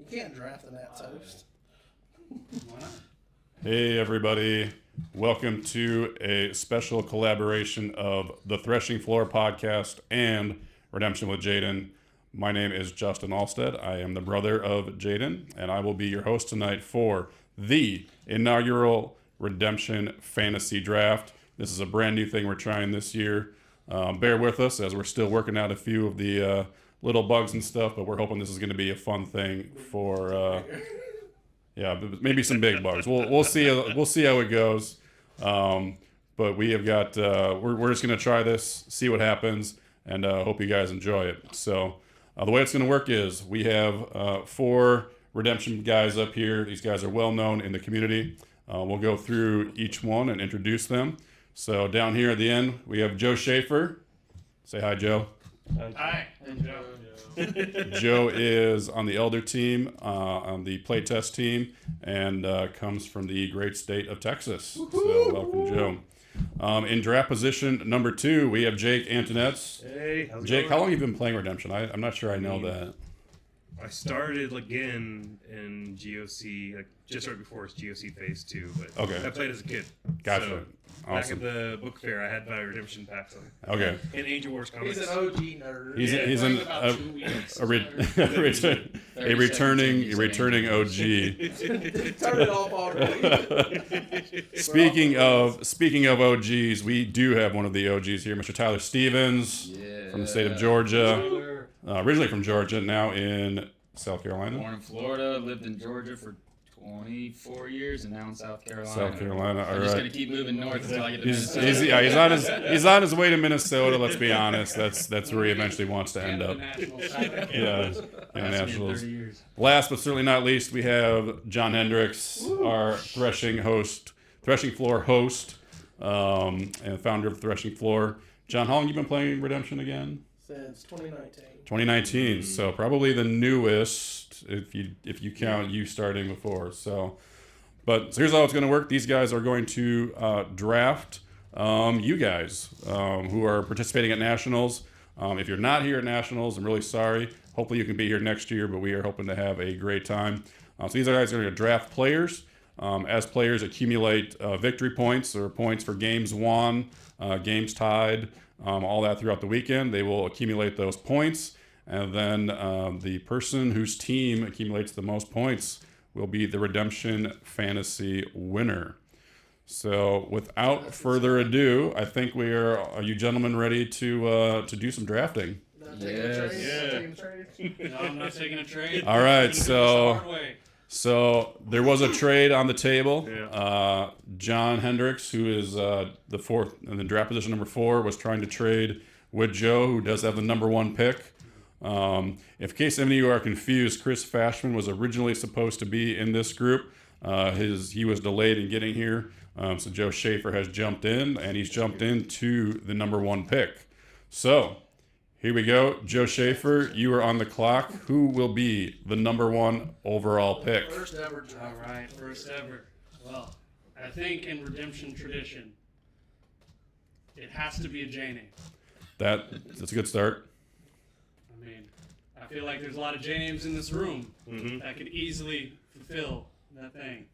You can't draft the Nats host. Why not? Hey everybody, welcome to a special collaboration of the Threshing Floor podcast and Redemption with Jaden. My name is Justin Alstead. I am the brother of Jaden, and I will be your host tonight for the inaugural Redemption Fantasy Draft. This is a brand new thing we're trying this year. Bear with us as we're still working out a few of the little bugs and stuff, but we're hoping this is going to be a fun thing for... Yeah, maybe some big bugs. We'll see. We'll see how it goes. But we have got. We're just gonna try this, see what happens, and hope you guys enjoy it. So the way it's gonna work is we have 4 redemption guys up here. These guys are well known in the community. We'll go through each one and introduce them. So down here at the end we have Joe Schaefer. Say hi, Joe. Hi, I'm Joe. Joe is on the Elder team, on the playtest team, and comes from the great state of Texas. So welcome, Joe. In draft position number 2, we have Jake Antonetz. Hey, how's it Jake, going? how long have you been playing Redemption? I'm not sure I know that. I started again in GOC, like just right before it's GOC Phase 2, but Okay. I played as a kid. Gotcha. So, Awesome. Back at the book fair, I had my Redemption packs on. Okay. And Angel Wars comics. He's an OG nerd. He's Playing about 2 weeks. a returning OG. Turn it off already. Speaking of OGs, we do have one of the OGs here, Mr. Tyler Stevens from the state of Georgia. Originally from Georgia, now in South Carolina. Born in Florida, lived in Georgia for 24 years, and now in South Carolina. South Carolina, all I'm just right. gonna keep moving north until I get to He's Minnesota. he's on his way to Minnesota. Let's be honest. That's where he eventually wants to end up. Yeah, Nationals. 30 years. Last but certainly not least, we have John Hendricks, our Threshing Floor host, and founder of Threshing Floor. John, how long have you been playing Redemption again? Since 2019. 2019. So probably the newest, if you count you starting before. So here's how it's going to work. These guys are going to draft you guys who are participating at Nationals. If you're not here at Nationals, I'm really sorry. Hopefully you can be here next year, but we are hoping to have a great time. So these guys are going to draft players. As players accumulate victory points or points for games won, games tied, all that throughout the weekend, they will accumulate those points. And then the person whose team accumulates the most points will be the Redemption Fantasy winner. So without further ado, I think are you gentlemen ready to do some drafting? Yes. No, I'm not taking a trade. All right, I'm gonna do this so there was a trade on the table. Yeah. John Hendricks, who is the 4th in the draft position number 4, was trying to trade with Joe, who does have the number 1 pick. In case any of you are confused, Chris Fashman was originally supposed to be in this group. He was delayed in getting here, so Joe Schaefer has jumped in, and he's jumped into the number 1 pick. So here we go. Joe Schaefer, you are on the clock. Who will be the number 1 overall pick? First ever All draft. right, first ever. Well, I think in Redemption tradition, it has to be a J name. That's a good start. I mean, I feel like there's a lot of J names in this room Mm-hmm. that could easily fulfill that thing.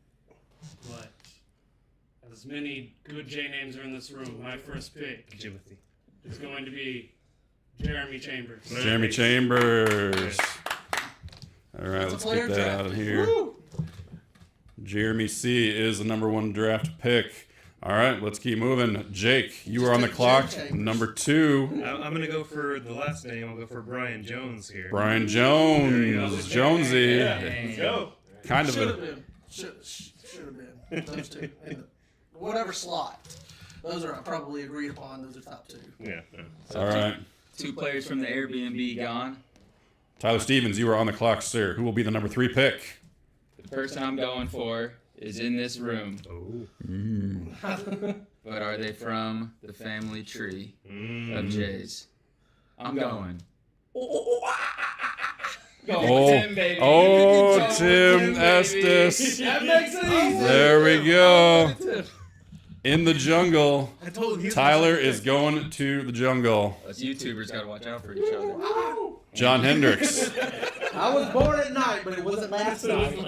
But as many good J names are in this room, my first pick Jimothy. is going to be Jeremy Chambers. Jeremy Chambers. All right, let's player get that out of here. Woo! Jeremy C is the number 1 draft pick. All right, let's keep moving. Jake, you are on the clock. Number 2, I'm going to go for the last name. I'll go for Brian Jones here. Brian Jones. Jonesy. Yeah, let's go. Kind of Should have a. been. Should have been. Those 2. In whatever slot. Those are probably agreed upon. Those are top 2. Yeah. All right. 2 players from the Airbnb gone. Tyler Stevens, you are on the clock, sir. Who will be the number 3 pick? The person I'm going for is in this room, Oh. but are they from the family tree Mm. of Jays? I'm going. Oh, Tim, baby. oh, Go Tim Tim, baby. Estes. That makes it easy. There we go. In the jungle. I told you. Tyler is going to the jungle. Us YouTubers gotta watch out for each other. John Hendricks. I was born at night, but it wasn't last night.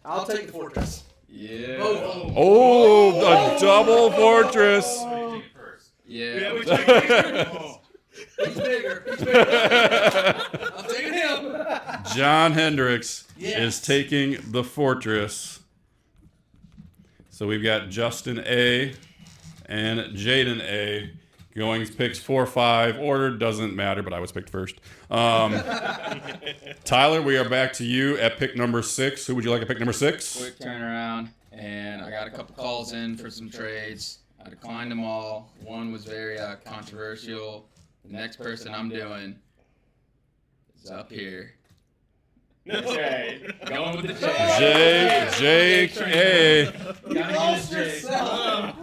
I'll take the fortress. Yeah. Oh, a double fortress. Yeah. He's bigger. He's bigger. I'm taking him. John Hendricks Yes. is taking the fortress. So we've got Justin A and Jaden A going picks 4-5. Order doesn't matter, but I was picked first. Tyler, we are back to you at pick number 6. Who would you like at pick number 6? Quick turnaround, and I got a couple calls in for some trades. I declined them all. One was very controversial. The next person I'm doing is up here. Jay. Going with the J. J.A. Gotta Lost use Jay. yourself.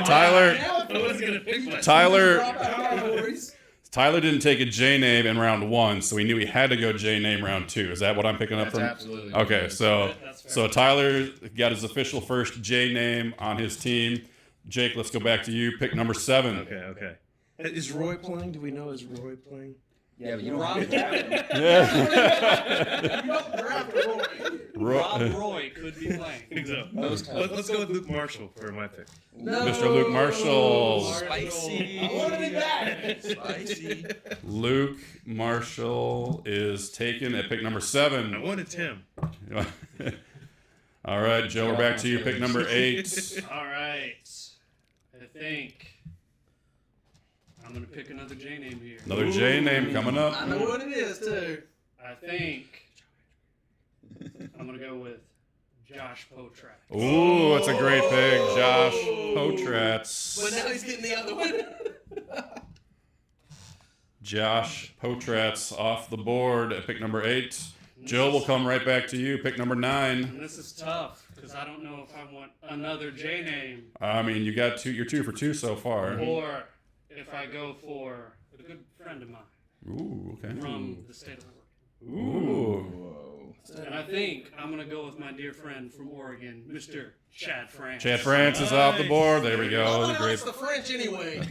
Tyler. I was gonna pick my Tyler didn't take a J name in round 1, so we knew he had to go J name round 2. Is that what I'm picking up That's from? absolutely Okay, right. so That's fair. so Tyler got his official first J name on his team. Jake, let's go back to you. Pick number 7. Okay. Is Roy playing? Do we know is Roy playing? Yeah, but you don't have to have him. Yeah. You don't draft a Roy. Rob Roy could be I playing. think so. Most Let's go with Luke Marshall for my pick. No. Mr. Luke Marshall. Spicy. I wanted it back. Spicy. Luke Marshall is taken at pick number I 7. wanted Tim. All right, Joe, we're back to you. Pick number 8. All right. I think I'm going to pick another J name here. Another J name coming up. I know what it is, too. I think I'm going to go with Josh Potrak. Ooh, that's a great pick, Josh Potratz. But now he's getting the other one. Josh Potratz off the board at pick number 8. Joe, will come right back to you. Pick number 9. And this is tough because I don't know if I want another J name I mean, you got 2. You're 2 for 2 so far. or if I go for a good friend of mine Ooh, okay. from the state of Oregon. Ooh. And I think I'm going to go with my dear friend from Oregon, Mr. Chad France. Chad France is off the board. There we Oh, go. no, Great. it's the French anyway.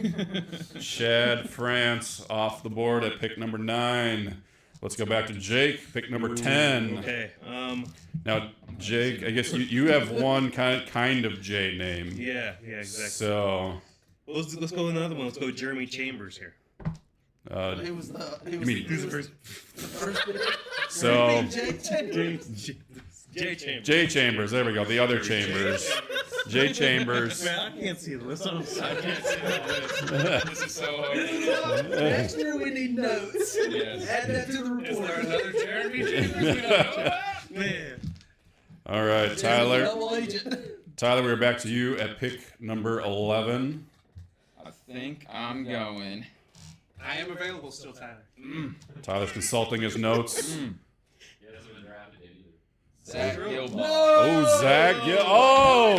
Chad France off the board at pick number 9. Let's go back to Jake. Pick number 10. Okay. Now, Jake, I guess you have one kind of J name. Yeah, exactly. So, Well, let's go with another one. Let's go with Jeremy Chambers here. He was the. He was, mean- he was the first. so Jay Chambers. J Chambers. There we go. The other Chambers. J Chambers. Man, I can't see this. I'm sorry. This is so hard. Next year we need notes. Yes. Add that to the Is there report. another Jeremy Chambers? We don't know. Man. All right, Tyler. Double agent. Tyler, we're back to you at pick number 11. I think I'm going. I am available still, Tyler. Tyler's consulting his notes. Zach Gilbert. Oh, Zach. Yeah. Oh.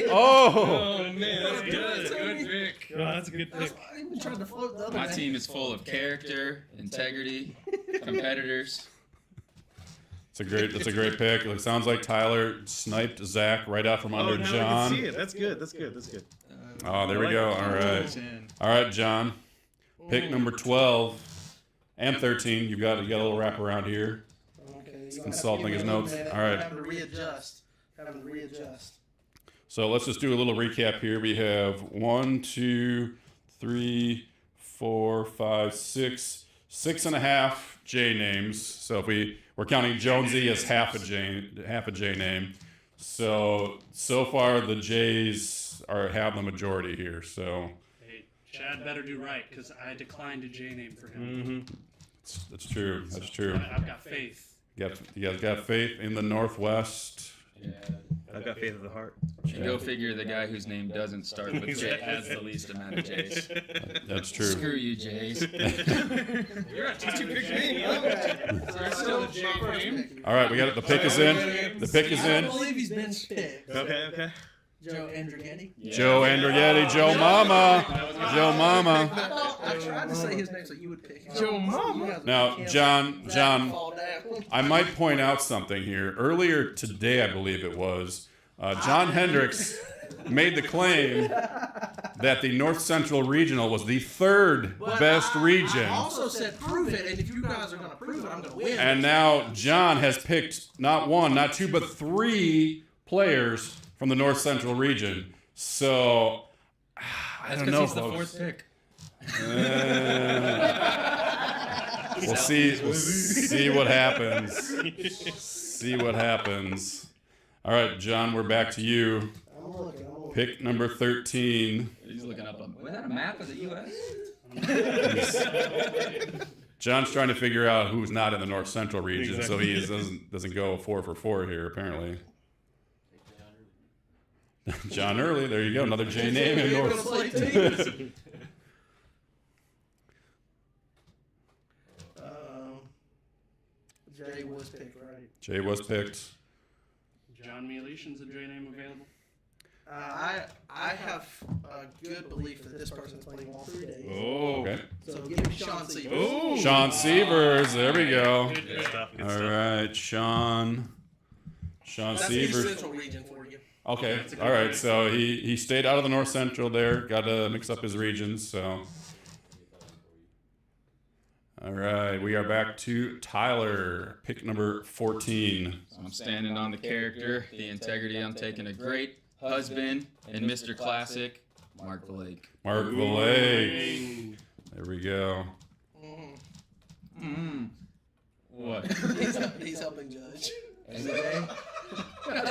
Oh. Oh, man, that's good. Good pick. Oh, that's a good pick. That's why I even tried to float the other My name. team is full of character, integrity, competitors. It's a great pick. It sounds like Tyler sniped Zach right out from under now I John. can see it. That's good. That's good. That's good. Oh, there we go. All right, John. Pick number 12 and 13. You got a little wrap around here. Okay, Consulting his notes. All right. Having to readjust. So let's just do a little recap here. We have 1, 2, 3, 4, 5, 6, 6.5 J names. So if we're counting Jonesy as half a J name. So far the J's have the majority here. So Hey, Chad better do right because I declined a J name for him. that's true. That's true. I've got faith. You guys got faith in the Northwest. Yeah. I've got faith of the heart. And go figure the guy whose name doesn't start with J has the least amount of J's. That's true. Screw you, J's. You're a teacher pick me. Still a J name. All right, we got it. The pick is in. The pick is I don't in. believe he's been picked. Okay. Joe Andrighetti. Joe Andrighetti, Joe Mama, Joe Mama. I tried to say his name so you would pick him. Joe Mama. You guys Now, would pick him. John, Zach fall down. I might point out something here. Earlier today, I believe it was, John Hendricks made the claim that the North Central Regional was the third best region. I also said prove it, and if you guys are going to prove it, I'm going to win. And now John has picked not one, not two, but three players from the North Central region. So, I don't know, he's the folks. fourth pick. We'll see what happens. See what happens. All right, John, we're back to you. I'm looking. Pick number 13. He's looking up was that a map of the U.S.? John's trying to figure out who's not in the North Central region, so he doesn't go 4 for 4 here, apparently. John Early, there you go, another J name in North. Jay was picked, right? Jay was picked. John Mealishan's a J name available. I have a good belief that this person's playing all 3 days. Oh. Okay. So give me Sean Sievers. Oh. Sean Sievers, there we go. Good stuff. Good All stuff. right, Sean That's the Sievers. Central region for you. Okay, all right, so he stayed out of the North Central there, got to mix up his regions, so. All right, we are back to Tyler, pick number 14. I'm standing on the character, the integrity. I'm taking a great husband and Mr. Classic, Mark Valake. Mark Valake. There we go. What? He's helping judge. Every day? I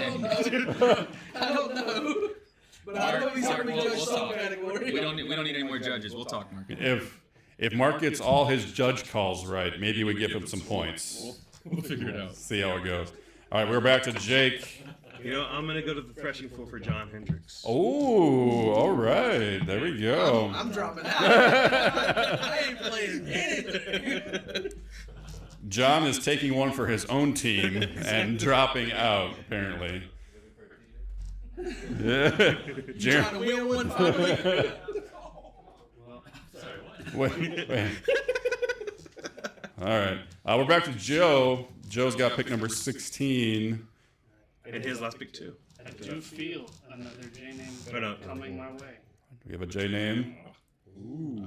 don't know. But I know he's helping Mark, judge we'll some talk. category. We don't need any more judges. We'll talk, Mark. If Mark gets all his judge calls right, maybe we give him some points. We'll figure it out. See how it goes. All right, we're back to Jake. You know, I'm gonna go to the threshing floor for John Hendricks. Oh, all right, there we go. I'm dropping out. I ain't playing anything. John is taking one for his own team and dropping out, apparently. Yeah. Trying to win one finally. Wait. All right. We're back to Joe. Joe's got pick number 16. And his last pick too. I do feel another J name Right on. coming my way. Do we have a J name?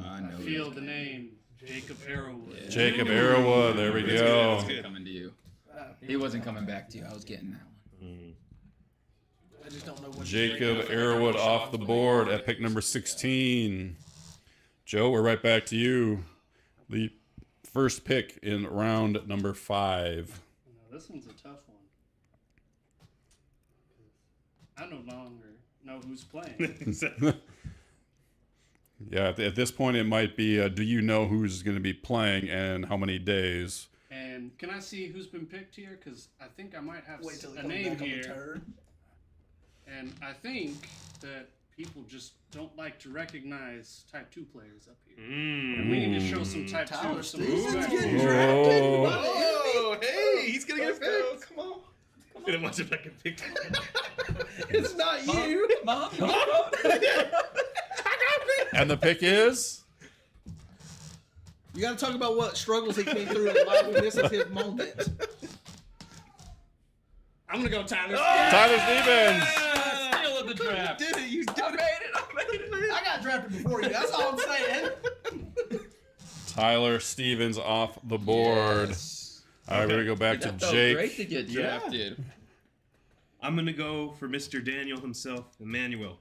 I I know. feel the name Jacob Arrowwood. Jacob Arrowwood. There we go. That's good. Coming to you. He wasn't coming back to you. I was getting that one. I just don't know what Jacob Arrowwood off the board at pick number 16. Joe, we're right back to you. The first pick in round number 5. Now, this one's a tough one. I no longer know who's playing. Yeah, at this point, it might be, do you know who's going to be playing and how many days? And can I see who's been picked here? Because I think I might have Wait till a it comes name back on the here. turn. And I think that people just don't like to recognize Type 2 players up here. And we need to show some Type 2 Tyler some Stevens respect. getting drafted. Oh, hey, he's gonna get a pick. Come on. I'm gonna watch if I can pick. It's not you. Mom, And the pick is? You got to talk about what struggles he came through in life, and this is his moment. I'm going to go Tyler. Tyler Stevens. Steal of the draft. Did it? You did it. I got drafted before you. That's all I'm saying. Tyler Stevens off the board. Yes. All right, we're going to go back to That felt Jake. great to get drafted. I'm gonna go for Mr. Daniel himself, Emmanuel.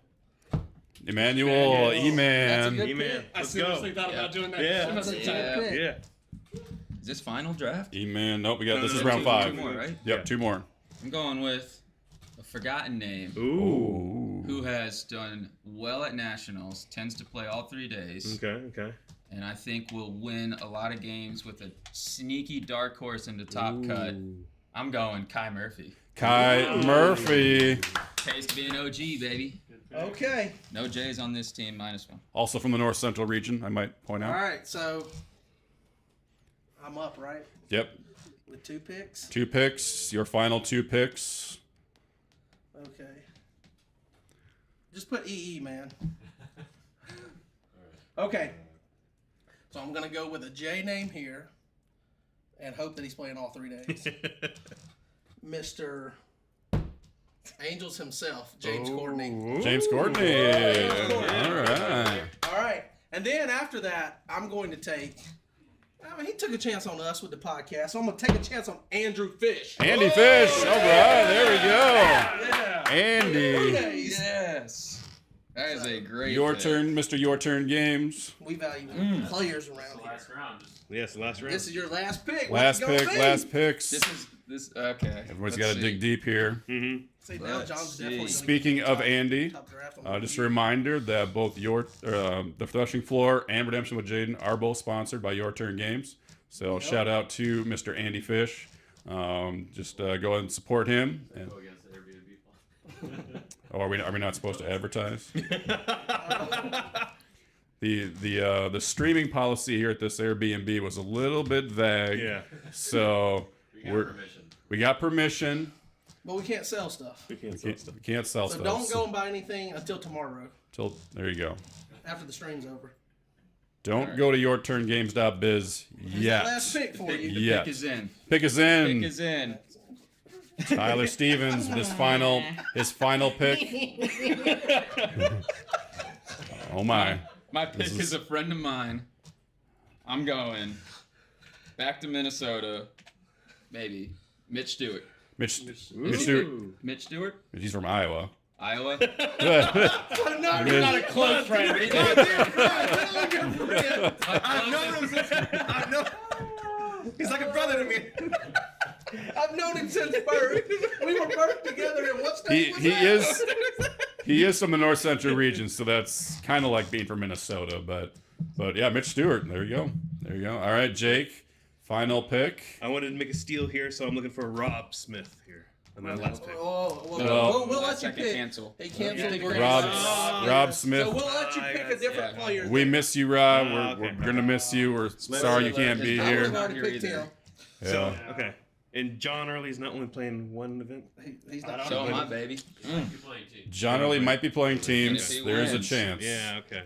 Emmanuel, That's a E-Man. good E-Man. pick. I Let's seriously go. thought about doing that. Yeah. Another That's a time. good pick. Yeah. Is this final draft? E-Man. Nope, we got this No, is no, round two 5. more, right? Yep, Yeah. 2 more. I'm going with a forgotten name Ooh. who has done well at nationals, tends to play all 3 days, Okay. and I think will win a lot of games with a sneaky dark horse in the top cut. I'm going Kai Murphy. Kai Murphy, Pays to be an OG, baby. Okay. No J's on this team, -1. also from the North Central region, I might point All out. right. So I'm up, right? Yep, With 2 picks. 2 picks, your final 2 picks. Okay. Just put EE, man. Okay. So I'm going to go with a J name here and hope that he's playing all 3 days. Mr. Angels himself, James Courtney. James Courtney. All right. All right. And then after that, I'm going to take. I mean, he took a chance on us with the podcast, so I'm going to take a chance on Andrew Fish. Andy Fish. All right. There we go. Yeah. Andy. Yes. That is a great Your pick. turn, Mr. Your Turn Games. We value players around here. Last round. Yes, last round. This is your last pick. Last What's it pick, gonna be? last picks. This okay. Everyone's Let's got to see. dig deep here. Mm-hmm. See, now Let's John's see. definitely gonna Speaking get of top- Andy, top draft on just a the year. reminder that both the Threshing Floor and Redemption with Jaden are both sponsored by Your Turn Games. So shout out to Mr. Andy Fish. Just go ahead and support him. And, Go against the Airbnb. oh, are we not supposed to advertise? The streaming policy here at this Airbnb was a little bit vague. Yeah. So We got permission. we got permission. But we can't sell stuff. We can't sell stuff. We can't sell So stuff. don't go and buy anything until tomorrow, There you go. after the stream's over. Don't go to yourturngames.biz yet. Last pick for you. The Yet. pick is in. Pick is in. Pick is in. Tyler Stevens with his final pick. Oh my. My pick This is- is a friend of mine. I'm going back to Minnesota. Maybe Mitch Stewart. Mitch Stewart. Ooh. Mitch Stewart, He's from Iowa. Iowa. No, You're not a close friend. I've known him since. He's like a brother to me. I've known him since birth. We were birthed together in what state was that? He is from the North Central region, so that's kind of like being from Minnesota. But yeah, Mitch Stewart. There you go. All right, Jake. Final pick. I wanted to make a steal here, so I'm looking for Rob Smith here on my last pick. Oh, well, No. we'll let Last you second pick. cancel. He canceled the Rob Smith. So we'll let you pick a different player. We miss you, Rob. Okay. We're gonna miss you. We're sorry you can't be I here. was already Here picked either. him. So, Yeah. okay. And John Early's not only playing one event. He's not. So am I, baby. You're playing team. John Early might be playing teams. If he There is a wins. chance. Yeah, okay.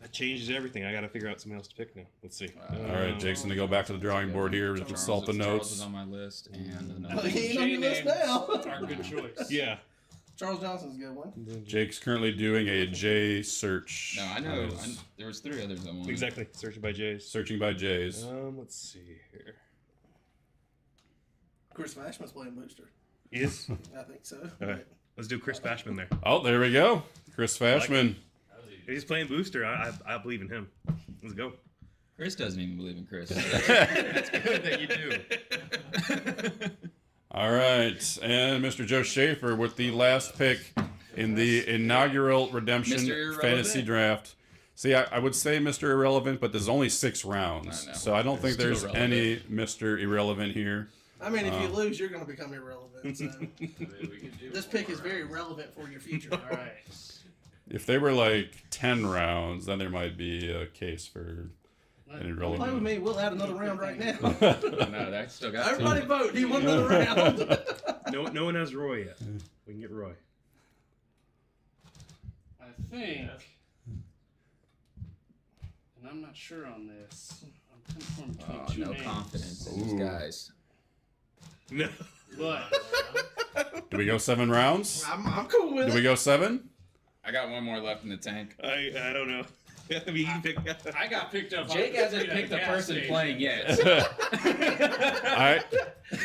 That changes everything. I got to figure out something else to pick now. Let's see. All right, Jake's gonna go back to the drawing board here to consult the Charles is notes. on my list, and Oh, another. he ain't on your list now. Are a good choice. Yeah. Charles Johnson's a good one. Jake's currently doing a J search. No, I know. There was 3 others I wanted. Exactly. Searching by Jays. Searching by J's. Let's see here. Chris Vashman's playing booster. Yes. I think so. Okay. Let's do Chris Bashman there. Oh, there we go. Chris Fashman. That was easy. He's playing booster. I believe in him. Let's go. Chris doesn't even believe in Chris. That's good that you do. All right, and Mr. Joe Schaefer with the last pick in the inaugural Redemption Mr. Irrelevant. Fantasy Draft. See, I would say Mr. Irrelevant, but there's only 6 rounds, I know. so I don't think Still there's relevant. any Mr. Irrelevant here. I mean, if you lose, you're going to become irrelevant. So Maybe we could do this pick is very relevant for your future. All right. If they were like 10 rounds, then there might be a case for an Play with irrelevant. me. We'll add another round right now. No, I still got Everybody 2. vote. He won another round. No one has Roy yet. We can get Roy. I think, and I'm not sure on this. I'm torn between Oh, two no names. confidence in these Ooh. guys. No. But Do we go 7 rounds? I'm cool with Do it. we go 7? I got one more left in the tank. I don't know. I mean, you can pick. I got picked up. Jake on the hasn't street at picked a a gas person station. playing yet.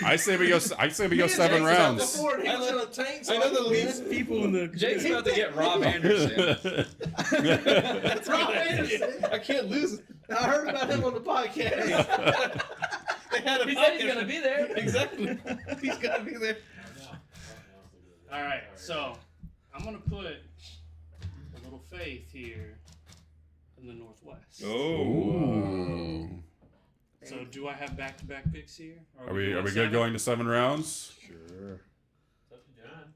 I say we go. I say we go Me and 7 Jason said rounds. before, and he was in a tank, so I know I the can least win. people in the. Jake's about to get Rob Anderson. That's Rob Anderson. I can't lose. I heard about him on the podcast. They had a He said he's gonna be there. Exactly. He's got to be there. All right, so I'm gonna put a little faith here in the Northwest. Oh. Ooh. So do I have back-to-back picks here? Or Are we going good 7? going to 7 rounds? Sure. It's up to John.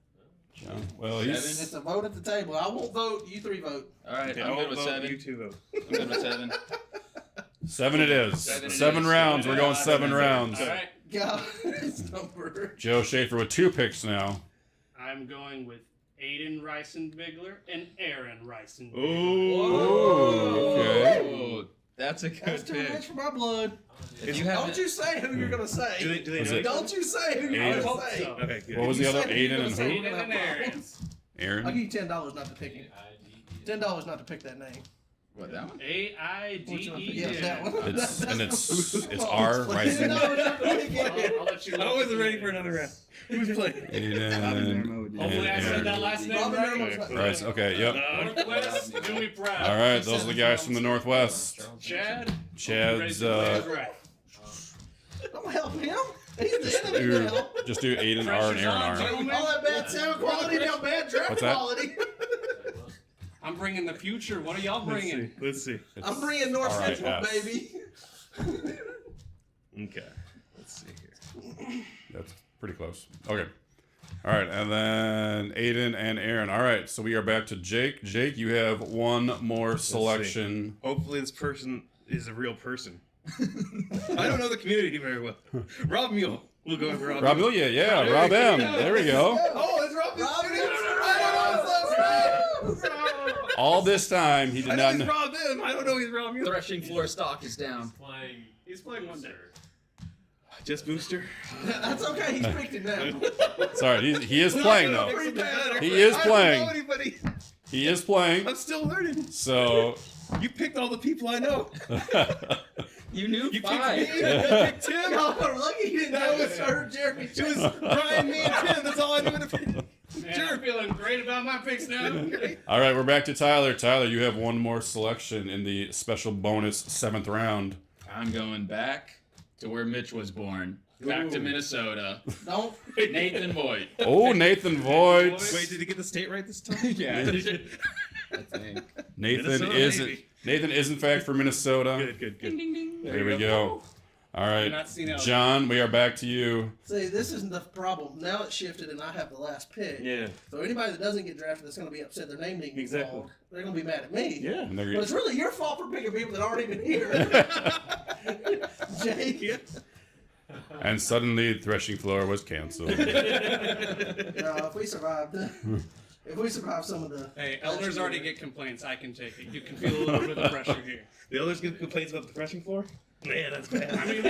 Yeah. Well, Seven. he's It's a vote at the table. I won't vote. You 3 vote. All right, Yeah, I'm good with vote, 7. You two vote. I'm good with 7. 7. It is 7 it 7 is. rounds. 7 We're going it is. 7 rounds. All right, God's number. Joe Schaefer with 2 picks now. I'm going with Aiden Reisenbigler and Aaron Reisenbigler. Oh. Okay. Whoa, that's a good That's too pick. much for my blood. I'm gonna If you Don't haven't, you say who you're gonna say. Do they Was know? it- Don't you say who I you're Aiden. gonna hope say. so. Okay, good. What was the You other? said you're Aiden gonna and say who? we're gonna Aiden and have Aaron. problems. I'll Aaron. give you $10 not to pick him. $10 not to pick that name. what, that one? AIDE. Yeah, that one. It's R right $10 there. not to pick him. I'll let you. I wasn't ready for another round. Who's playing? Aiden. Hopefully, I said that and last name Robin right. Aaron's not- Right. Okay. Yep. Northwest, do me proud. All right. Those are the guys from the Northwest. Chad. Chad's. Right. Don't help him. He's the enemy Do, now. just do Aiden R and Aaron R. Gentlemen. All that bad sound quality, now bad draft What's that? quality. I'm bringing the future. What are y'all bringing? Let's see. I'm bringing North All right, Central, F. baby. Okay. Let's see here. That's pretty close. Okay. All right, and then Aiden and Aaron. All right, so we are back to Jake. Jake, you have one more selection. Hopefully, this person is a real person. I don't know the community very well. Rob Mule. We'll go with Rob. Rob Mule. Ilya, yeah, Rob M. There we go. Oh, it's Rob Mule. All this time, he I did know not he's know. Rob M. I don't know he's Rob Mule. Threshing floor stock is down. He's playing one day. Just Booster. That's okay. He's picked it now. Sorry, he is playing, though. Pretty bad. He is I playing. don't know anybody. He is playing. I'm still learning. So, You picked all the people I know. You knew You picked five. me. You picked Tim. Y'all are lucky you didn't know it hurt Jeremy. It was Brian, me, and Tim. That's all I knew in the Man, I'm feeling great about my picks now. all right, we're back to Tyler. Tyler, you have one more selection in the special bonus 7th round. I'm going back to where Mitch was born. Back to Minnesota. Don't. Nathan Voigt. Oh, Nathan Voigt. Wait, did he get the state right this time? Yeah, I think. Nathan Minnesota, is maybe. Nathan is in fact from Minnesota. Good, good, good. Ding, ding, ding. There we go. All right, Not seen it. John, we are back to you. See, this isn't the problem. Now it's shifted, and I have the last pick. Yeah. So anybody that doesn't get drafted that's going to be upset their name didn't get Exactly. called. They're going to be mad at me. Yeah. And But they're- it's really your fault for picking people that aren't even here. Jake. and suddenly, the threshing floor was canceled. If we survived, some of the. Hey, elders already get complaints. I can take it. You can feel a little bit of pressure here. The others get complaints about the threshing floor? Man, that's bad. I mean,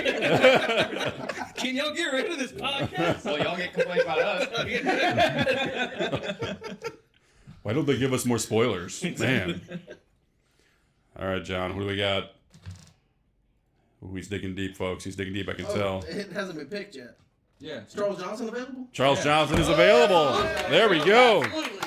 Can y'all get rid of this podcast? Well, y'all get complaints about us. Why don't they give us more spoilers? Man. All right, John, what do we got? Ooh, he's digging deep, folks. He's digging deep, I can tell. It hasn't been picked yet. Yeah. Is Charles Johnson available? Charles Johnson is available. There we go. Absolutely.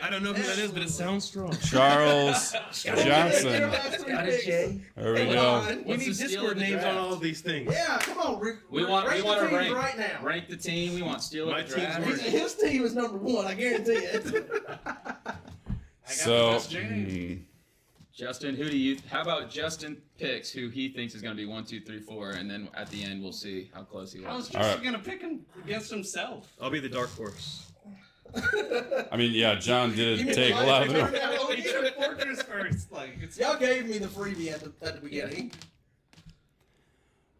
I don't know who that is, but it sounds strong. Charles Your Johnson. last three Got it, picks. Jay. There we Come go. on. We What's need the steal Discord of the names draft? on all of these things. Yeah, come on. We want rank to the teams rank right now. Rank the team. We want steal My of the team's draft. worse. His team is number one. I guarantee it. I got the So, best Jane. Justin, how about Justin picks who he thinks is going to be 1, 2, 3, 4, and then at the end we'll see how close he How's was. Justin Alright. gonna pick him against himself? I'll be the dark horse. I mean, yeah, John did You mean take a Mike? lot of Turn it. that on He here. took Fortress first. Like it's. Y'all gave me the freebie at the beginning.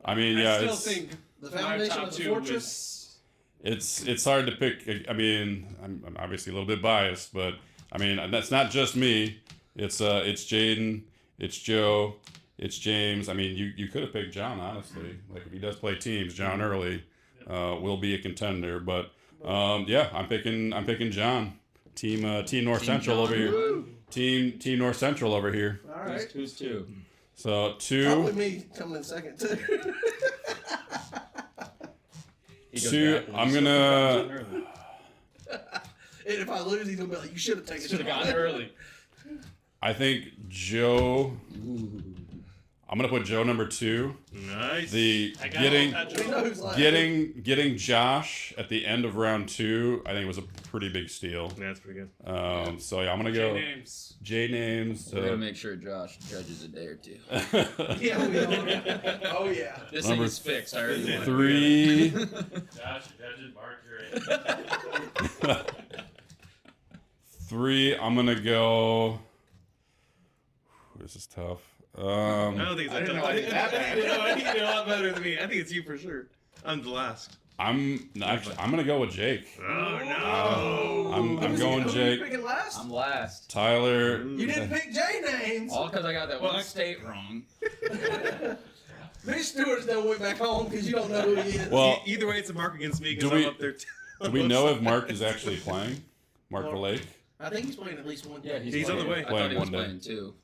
I mean, I yeah, still it's think The my foundation top of the two fortress. it's hard to pick. I mean, I'm obviously a little bit biased, but I mean that's not just me. It's Jaden, it's Joe, it's James. I mean, you could have picked John, honestly. Like if he does play teams, John Early will be a contender. But yeah, I'm picking John. Team North Central over here. Team North Central over here. All right. Who's 2? So Probably 2. me coming in second too. He goes 2. back when I'm he's gonna. And if I lose, he's gonna be like, "You should have taken should have it gotten early. I think Joe. I'm gonna put Joe number 2. Nice. The I got getting that We Joe. know who's last. getting Josh at the end of round 2, I think was a pretty big steal. Yeah, that's pretty good. So yeah, I'm gonna Jay go names. J names. We're going to make sure Josh judges a day or 2. Yeah, we are. Oh yeah. This Number thing is fixed. I already won. 3. Josh, judges, mark your age. 3. I'm gonna go. This is tough. I don't think it's I didn't know I I did that bad. think you did a lot better than me. I think it's you for sure. I'm the last. I'm gonna go with Jake. Oh no! I'm going Who you Jake. picking last? I'm last. Tyler. You didn't pick J names. All because I got that Well, one I- state wrong. Mitch Stewart's done went back home because you don't know who he is. Well, Either way, it's a mark against me do because we- I'm up there. do we know if Mark is actually playing? Mark Well, Lake? I think he's playing at least one. Yeah, He's on the way. I thought Playing he was one day. playing 2.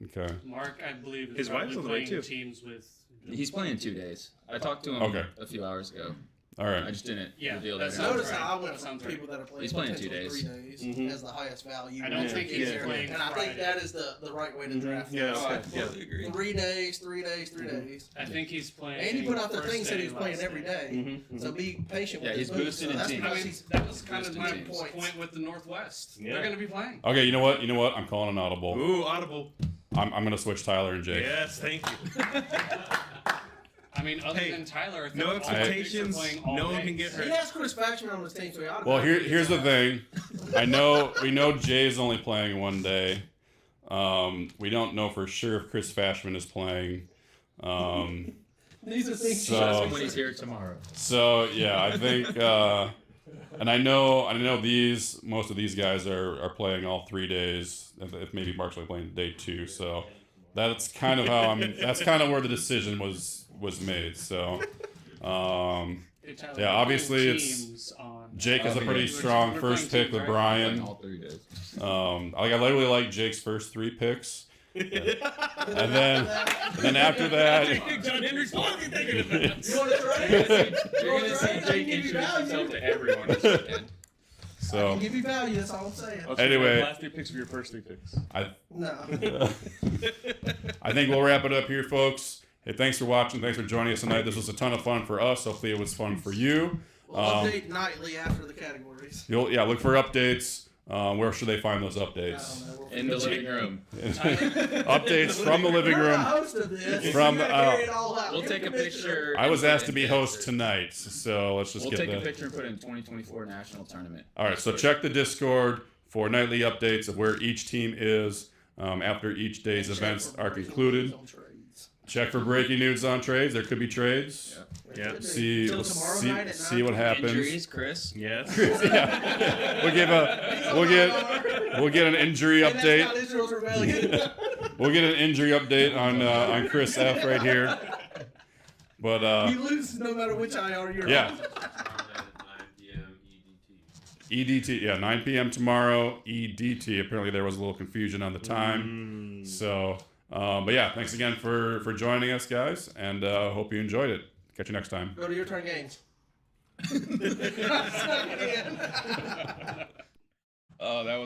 Okay. Mark, I believe, is His wife's probably on the way, playing too. teams with. He's playing 2 days. I talked to him Okay. a few hours ago. All I right. just didn't Yeah, reveal that that. sounds Notice right. how I went That from sounds right. people that are playing He's playing 2 potentially days. 3 days Mhm. as the highest value. I don't think he's Here. playing And I Friday. think that is the right way to draft. Yeah, it. Oh, I okay. totally agree. 3 days, 3 days, 3 days. I think he's playing. And he put out the first thing said day, he was playing last every day. day. So be patient Yeah, with he's his moves. boosting So in that's teams. because I mean, he's that was kind of Boosting my teams. point with the Northwest. Yeah. They're going to be playing. Okay, you know what? You know what? I'm calling an audible. Ooh, audible. I'm going to switch Tyler and Jake. Yes, thank you. I mean, other Hey, than Tyler, I think no all the picks are expectations. playing all No one day. can get he hurt. has Chris Faxman on his team, so he ought to Well, be here's the fine. thing. We know Jay's only playing one day. We don't know for sure if Chris Fashman is playing. These are things. So- Somebody's here tomorrow. So yeah, I think, and I know most of these guys are playing all 3 days. If maybe Mark's only playing day 2, so that's kind of how that's kind of where the decision was made. So Hey, Tyler, Yeah, we're obviously playing it's- teams on- Jake has a Okay. pretty strong We're first playing pick with teams, right? Playing Brian. all 3 days. I literally like Jake's first 3 picks, and then after that. John Henry's walking, thinking about it. You want to trade? You're gonna see Jake introduce himself to everyone this weekend. I So can give you value. That's all I'm saying. Anyway. last 3 picks for your first 3 picks. No. I think we'll wrap it up here, folks. Hey, thanks for watching. Thanks for joining us tonight. This was a ton of fun for us. Hopefully, it was fun for you. We'll update nightly after the categories. Look for updates. Where should they find those I updates? don't know. We'll In the figure it living room. Updates from the out. living You're the room. host of this. From, You gotta carry it all out. We'll You're take a commissioner. picture. I was and put asked it to be in host the- tonight, so let's just We'll get take that. a picture and put it in 2024 national tournament. All right, so check the Discord for nightly updates of where each team is after each day's Check events for are breaking concluded. news on trades. Check for breaking news on trades. There could be trades. Yeah. Could be. See Till tomorrow night at see what 9:20. happens. Injuries, Chris. Yes. Yeah. We'll get an injury And that's update. not Israel's rebellion. We'll get an injury update on Chris F right here. But You lose no matter which IR you're yeah. on. Tomorrow night at 9 p.m. EDT. EDT, yeah, 9 p.m. tomorrow. EDT. Apparently there was a little confusion on the time. So, but yeah, thanks again for joining us, guys, and hope you enjoyed it. Catch you next time. Go to your turn games. Oh, that was